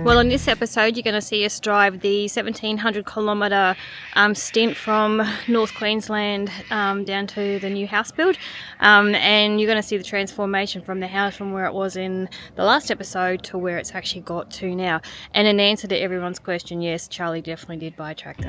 Well, in this episode, you're going to see us drive the 1,700 kilometre stint from North Queensland down to the new house build, and you're going to see the transformation from the house from where it was in the last episode to where it's actually got to now. And in answer to everyone's question, yes, Charlie definitely did buy a tractor.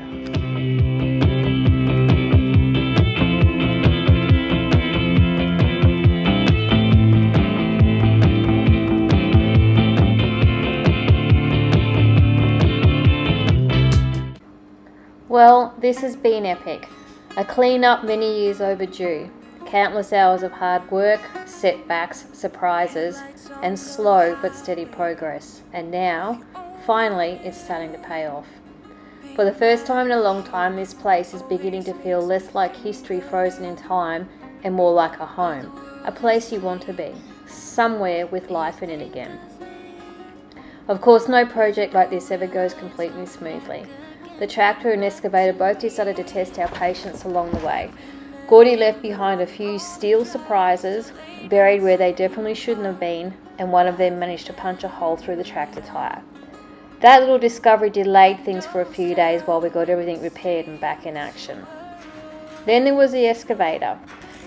Well, this has been epic. A clean-up many years overdue. Countless hours of hard work, setbacks, surprises, and slow but steady progress. And now, finally, it's starting to pay off. For the first time in a long time, this place is beginning to feel less like history frozen in time and more like a home. A place you want to be. Somewhere with life in it again. Of course, no project like this ever goes completely smoothly. The tractor and excavator both decided to test our patience along the way. Gordy left behind a few steel surprises, buried where they definitely shouldn't have been, and one of them managed to punch a hole through the tractor tyre. That little discovery delayed things for a few days while we got everything repaired and back in action. Then there was the excavator.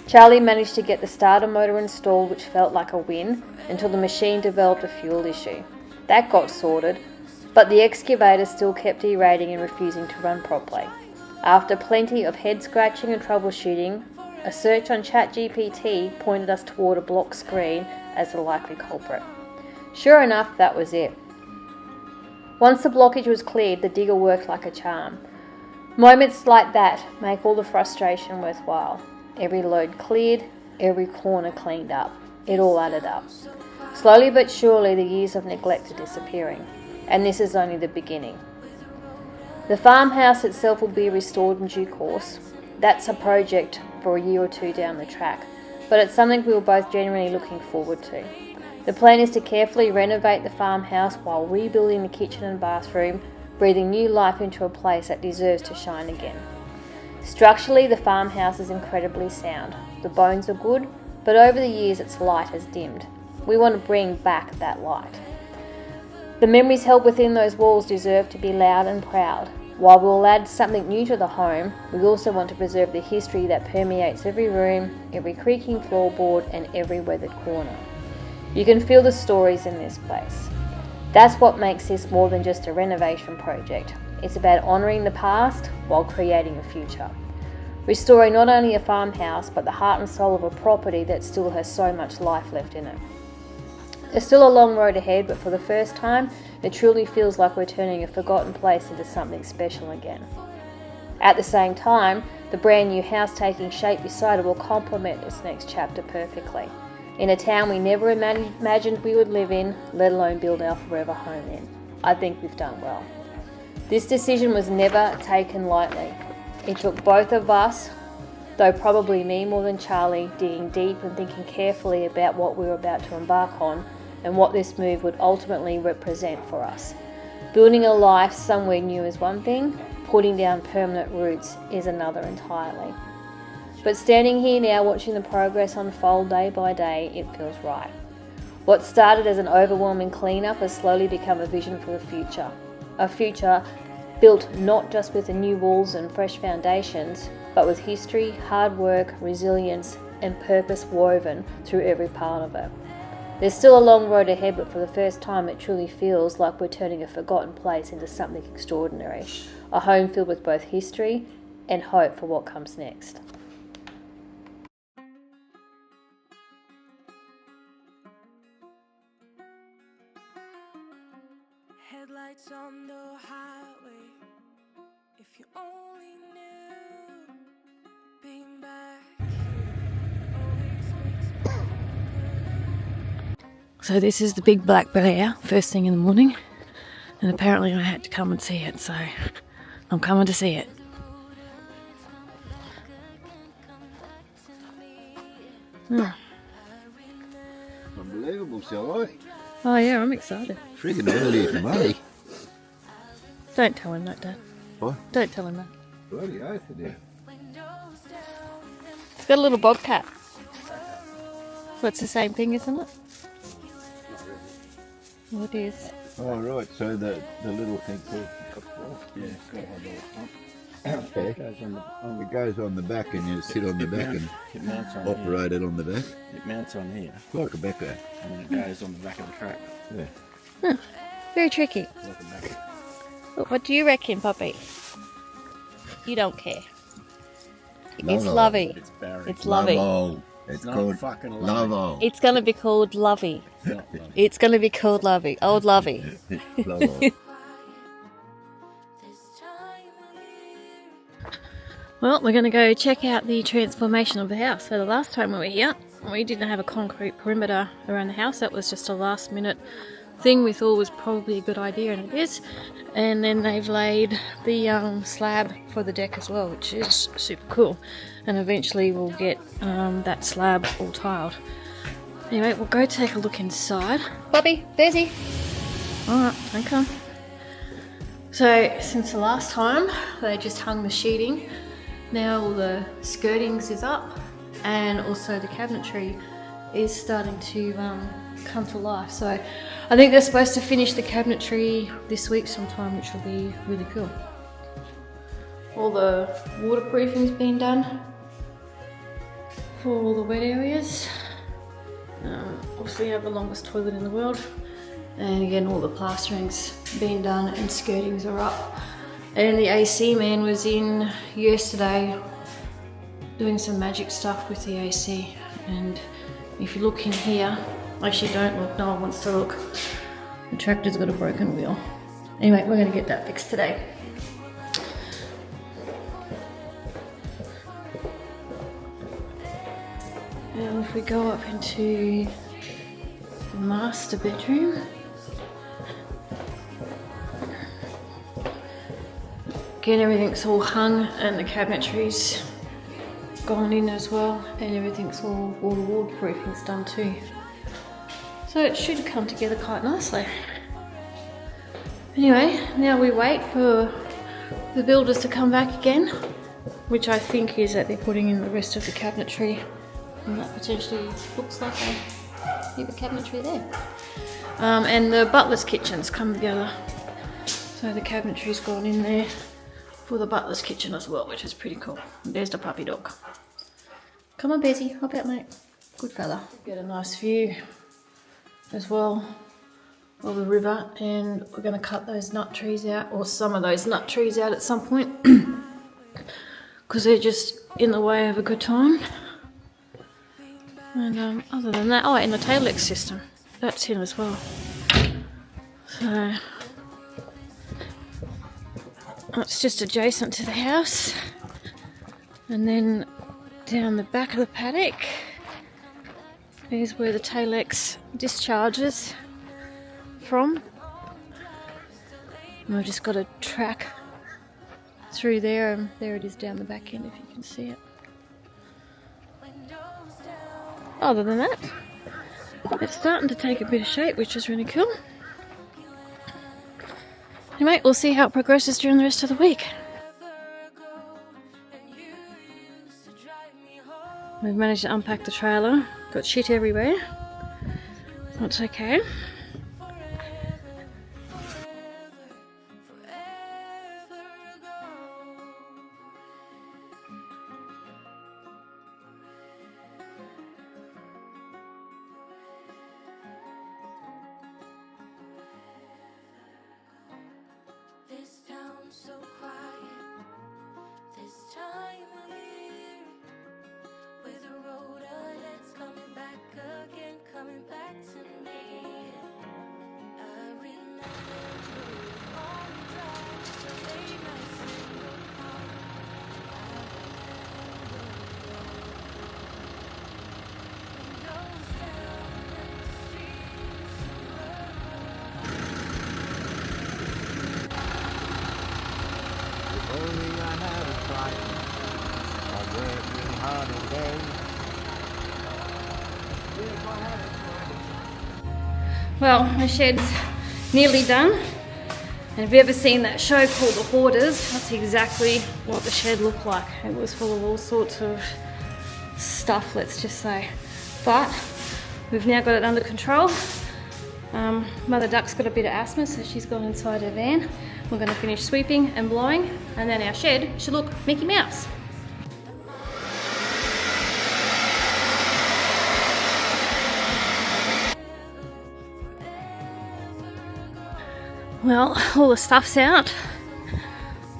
Charlie managed to get the starter motor installed, which felt like a win, until the machine developed a fuel issue. That got sorted, but the excavator still kept derating and refusing to run properly. After plenty of head scratching and troubleshooting, a search on ChatGPT pointed us toward a block screen as the likely culprit. Sure enough, that was it. Once the blockage was cleared, the digger worked like a charm. Moments like that make all the frustration worthwhile. Every load cleared, every corner cleaned up. It all added up. Slowly but surely, the years of neglect are disappearing. And this is only the beginning. The farmhouse itself will be restored in due course. That's a project for a year or two down the track, but it's something we were both genuinely looking forward to. The plan is to carefully renovate the farmhouse while rebuilding the kitchen and bathroom, breathing new life into a place that deserves to shine again. Structurally, the farmhouse is incredibly sound. The bones are good, but over the years its light has dimmed. We want to bring back that light. The memories held within those walls deserve to be loud and proud. While we'll add something new to the home, we also want to preserve the history that permeates every room, every creaking floorboard, and every weathered corner. You can feel the stories in this place. That's what makes this more than just a renovation project. It's about honouring the past while creating a future. Restoring not only a farmhouse, but the heart and soul of a property that still has so much life left in it. There's still a long road ahead, but for the first time, it truly feels like we're turning a forgotten place into something special again. At the same time, the brand new house taking shape beside it will complement this next chapter perfectly. In a town we never imagined we would live in, let alone build our forever home in. I think we've done well. This decision was never taken lightly. It took both of us, though probably me more than Charlie, digging deep and thinking carefully about what we were about to embark on and what this move would ultimately represent for us. Building a life somewhere new is one thing, putting down permanent roots is another entirely. But standing here now watching the progress unfold day by day, it feels right. What started as an overwhelming cleanup has slowly become a vision for the future. A future built not just with the new walls and fresh foundations, but with history, hard work, resilience, and purpose woven through every part of it. There's still a long road ahead, but for the first time it truly feels like we're turning a forgotten place into something extraordinary. A home filled with both history and hope for what comes next. Headlights on the highway. If you only knew, being back always makes me. So this is the big black bear, first thing in the morning, and apparently I had to come and see it, so I'm coming to see it. Unbelievable, Sally. Oh yeah, I'm excited. Friggin' early for money. Don't tell him that, Dad. What? Don't tell him that. Bloody oath it is. It's got a little bobcat. Well, it's the same thing, isn't it? Well, it is. Oh right, so the little thing called Yeah, it's got a little pump. okay. It goes on It goes on the back and you sit on the back and it mounts on operate it on the back. here. It mounts on here, Like a backpack. and then it goes on the back of the truck. Yeah. Very tricky. Like a back. What do you reckon, puppy? You don't care. It's Lovo. Lovey. It's Barry. It's Lovey. Lovo. It's not called fucking Lovo. It's going to be called Lovey. It's not Lovey. It's going to be called Lovey. Old Lovey. Lovo. This time of year. Well, we're going to go check out the transformation of the house. So the last time we were here, we didn't have a concrete perimeter around the house. That was just a last minute thing we thought was probably a good idea, and it is. And then they've laid the slab for the deck as well, which is super cool. And eventually we'll get that slab all tiled. Anyway, we'll go take a look inside. Bobby, Daisy. Alright, don't come. So, since the last time, they just hung the sheeting. Now all the skirtings is up, and also the cabinetry is starting to come to life. So I think they're supposed to finish the cabinetry this week sometime, which will be really cool. All the waterproofing's been done for all the wet areas. Obviously have the longest toilet in the world, and again all the plastering's been done and skirtings are up. And the AC man was in yesterday doing some magic stuff with the AC, and if you look in here, actually don't look, no one wants to look, the tractor's got a broken wheel. Anyway, we're going to get that fixed today. And if we go up into the master bedroom, again everything's all hung and the cabinetry's gone in as well, and everything's all the waterproofing's done too. So it should come together quite nicely. Anyway, now we wait for the builders to come back again, which I think is that they're putting in the rest of the cabinetry, and that potentially looks like a heap of cabinetry there. And the butler's kitchen's come together, so the cabinetry's gone in there for the butler's kitchen as well, which is pretty cool. There's the puppy dog. Come on, Bessie, hop out, mate. Good fella. Get a nice view as well of the river, and we're going to cut those nut trees out, or some of those nut trees out at some point, because they're just in the way of a good time. And other than that, oh, and the tail-lex system, that's in as well. So it's just adjacent to the house, and then down the back of the paddock is where the tail-lex discharges from. And we've just got a track through there, and there it is down the back end if you can see it. Other than that, it's starting to take a bit of shape, which is really cool. Anyway, we'll see how it progresses during the rest of the week. We've managed to unpack the trailer. Got shit everywhere. That's okay. This town's so quiet. This time of year, with the road ahead's coming back again, coming back to me. I remember on the drive, the late nights in your car. Windows down and the streets If only I had a fight, I'd work really hard all day. If I had a Well, my shed's nearly done. And if you've ever seen that show called The Hoarders, that's exactly what the shed looked like. It was full of all sorts of stuff, let's just say. But we've now got it under control. Mother Duck's got a bit of asthma, so she's gone inside her van. We're going to finish sweeping and blowing, and then our shed should look Mickey Mouse. Well, all the stuff's out.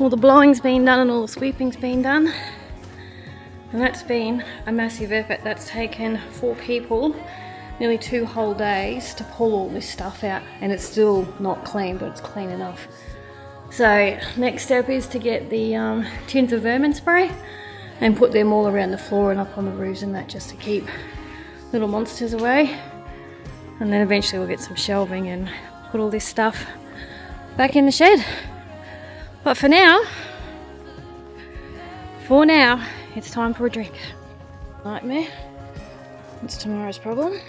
All the blowing's been done and all the sweeping's been done. And that's been a massive effort. That's taken 4 people nearly 2 whole days to pull all this stuff out, and it's still not clean, but it's clean enough. So next step is to get the tins of vermin spray and put them all around the floor and up on the roofs and that, just to keep little monsters away. And then eventually we'll get some shelving and put all this stuff back in the shed. But for now, it's time for a drink. Nightmare. It's tomorrow's problem.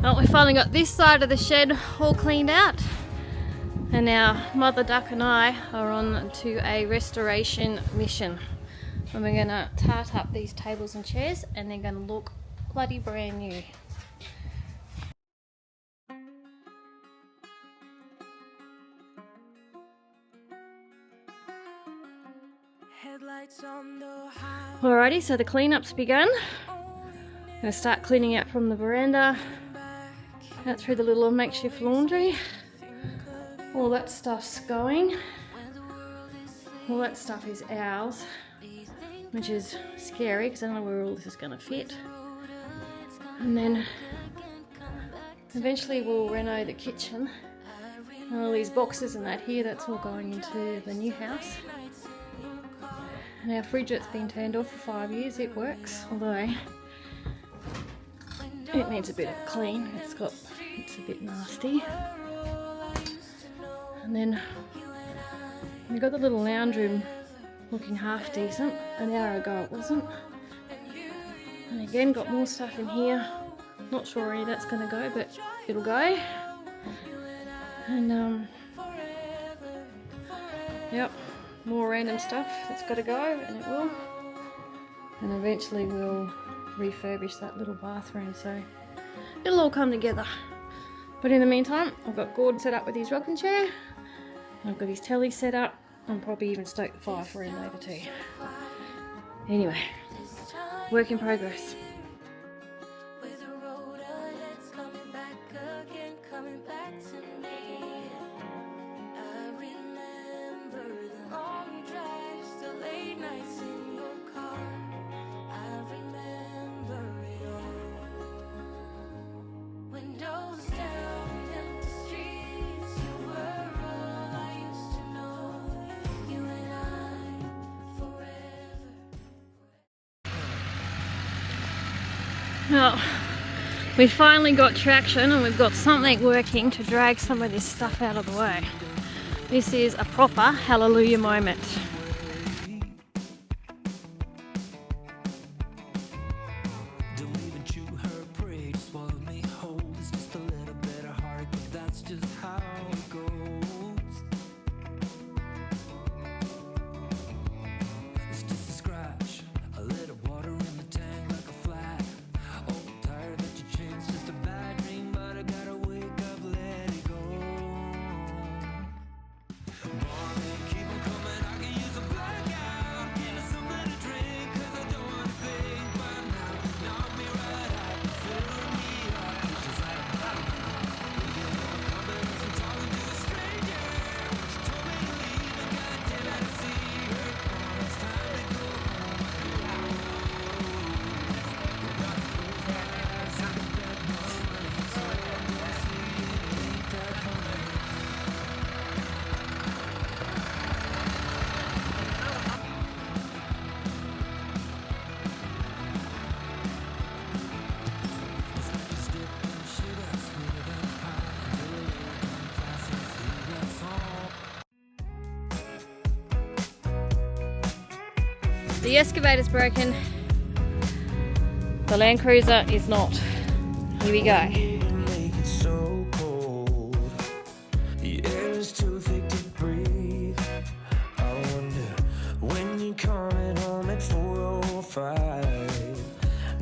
Well, we finally got this side of the shed all cleaned out. And now Mother Duck and I are on to a restoration mission. And we're gonna tart up these tables and chairs, and they're gonna look bloody brand new. Alrighty, so the cleanup's begun. I'm gonna start cleaning out from the veranda, out through the little makeshift laundry. All that stuff's going. All that stuff is ours, which is scary because I don't know where all this is gonna fit. And then eventually we'll reno the kitchen. And all these boxes and that here, that's all going into the new house. And our fridge that's been turned off for 5 years, it works, although it needs a bit of clean. It's a bit nasty. And then we got the little lounge room looking half decent. An hour ago it wasn't. And again, got more stuff in here. Not sure where any of that's gonna go, but it'll go. And yep. More random stuff that's got to go, and it will. And eventually we'll refurbish that little bathroom, so it'll all come together. But in the meantime, I've got Gordon set up with his rocking chair. I've got his telly set up. I'll probably even stoke the fire for him later too. Anyway, work in progress. Well, we finally got traction and we've got something working to drag some of this stuff out of the way. This is a proper hallelujah moment. The excavator's broken. The Land Cruiser is not. Here we go. Make it so cold. The air is too thick to breathe. I wonder when you're coming home at 4:05.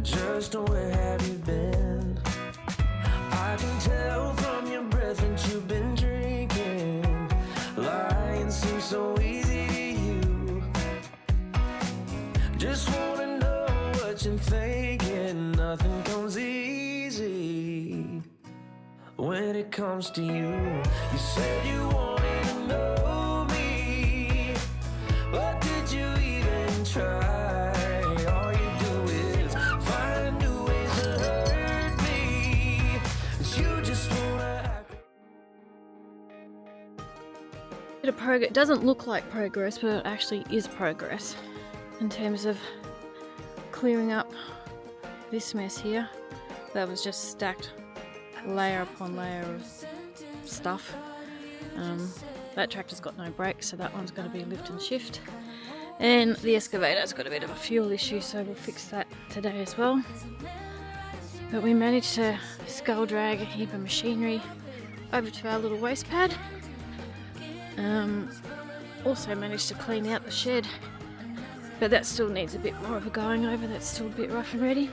Just where have you been? I can when it comes to you. You said you wanted to know me, but did you even try? All you do is find new ways to hurt me. 'Cause you just wanna act. Bit of progress. It doesn't look like progress, but it actually is progress in terms of clearing up this mess here. That was just stacked layer upon layer of stuff. That tractor's got no brakes, so that one's going to be lift and shift. And the excavator's got a bit of a fuel issue, so we'll fix that today as well. But we managed to skull drag a heap of machinery over to our little waste pad. Also managed to clean out the shed, but that still needs a bit more of a going over. That's still a bit rough and ready.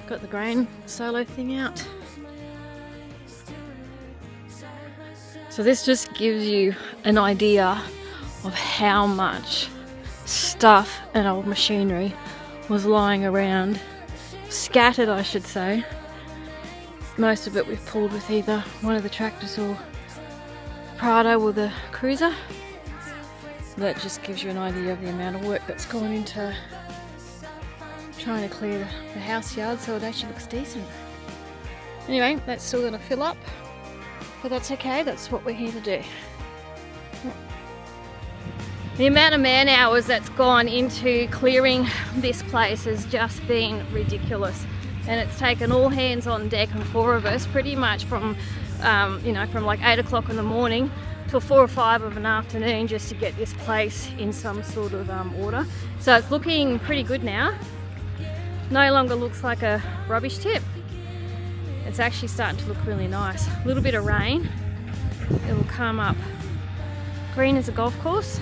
Got the grain solo thing out. So this just gives you an idea of how much stuff and old machinery was lying around, scattered I should say. Most of it we've pulled with either one of the tractors or Prado or the cruiser. That just gives you an idea of the amount of work that's gone into trying to clear the house yard so it actually looks decent. Anyway, that's still going to fill up, but that's okay, that's what we're here to do. The amount of man hours that's gone into clearing this place has just been ridiculous, and it's taken all hands on deck and 4 of us pretty much from from like 8 o'clock in the morning till 4 or 5 of an afternoon just to get this place in some sort of order. So it's looking pretty good now. No longer looks like a rubbish tip. It's actually starting to look really nice. A little bit of rain, it will come up green as a golf course.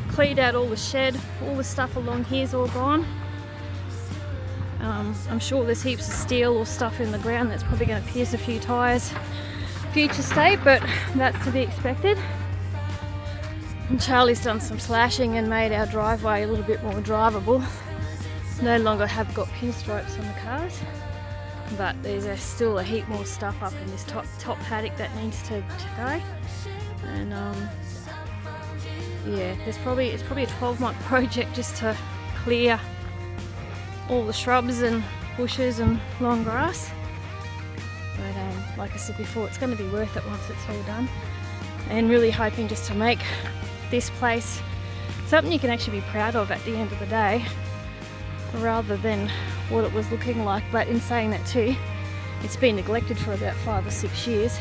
Cleared out all the shed, all the stuff along here's all gone. I'm sure there's heaps of steel or stuff in the ground that's probably going to pierce a few tyres future state, but that's to be expected. And Charlie's done some slashing and made our driveway a little bit more drivable. No longer have got pinstripes on the cars, but there's still a heap more stuff up in this top paddock that needs to go. And yeah, it's probably a 12-month project just to clear all the shrubs and bushes and long grass. But like I said before, it's going to be worth it once it's all done. And really hoping just to make this place something you can actually be proud of at the end of the day, rather than what it was looking like. But in saying that too, it's been neglected for about 5 or 6 years.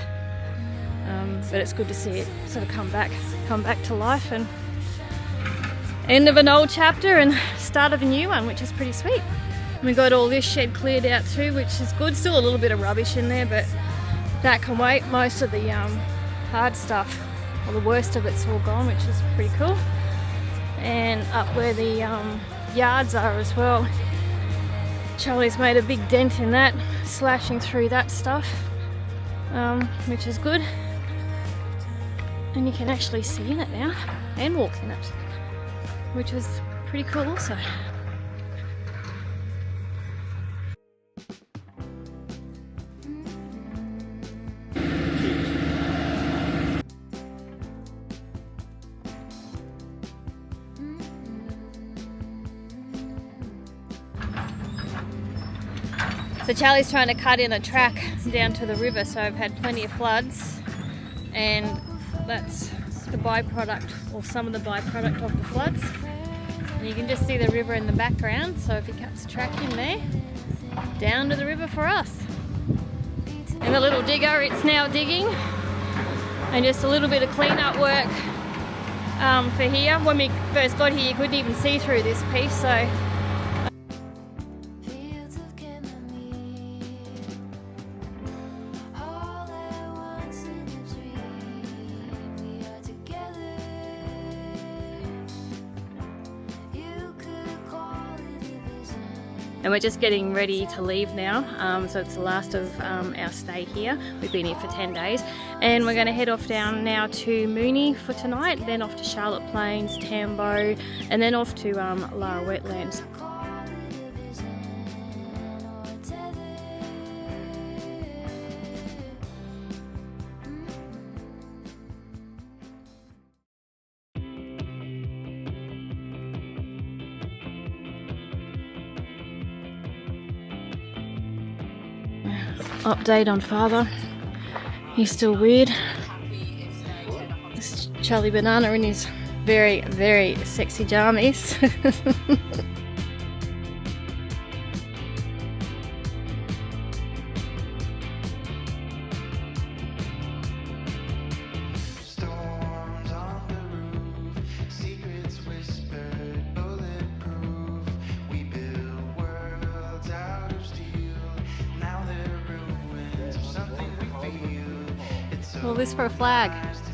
But it's good to see it sort of come back to life, and end of an old chapter and start of a new one, which is pretty sweet. We got all this shed cleared out too, which is good. Still a little bit of rubbish in there, but that can wait. Most of the hard stuff, or the worst of it's all gone, which is pretty cool. And up where the yards are as well, Charlie's made a big dent in that, slashing through that stuff, which is good. And you can actually see in it now and walk in it, which was pretty cool also. So Charlie's trying to cut in a track down to the river, so I've had plenty of floods, and that's the byproduct, or some of the byproduct of the floods. And you can just see the river in the background, so if he cuts a track in there, down to the river for us. And the little digger, it's now digging, and just a little bit of clean-up work for here. When we first got here, you couldn't even see through this piece, so Fields of chamomile, all at once in a dream. We are together. You could call it division. and we're just getting ready to leave now. So it's the last of our stay here. We've been here for 10 days, and we're going to head off down now to Mooney for tonight, then off to Charlotte Plains, Tambo, and then off to Lara Wetlands. Call it division or tether. update on father. He's still weird. This Charlie Banana in his very, very sexy jammies. Storms on the roof, secrets whispered, bulletproof. We build worlds out of steel. Now they're ruins of something we feel. It's so All this for a flag. nice to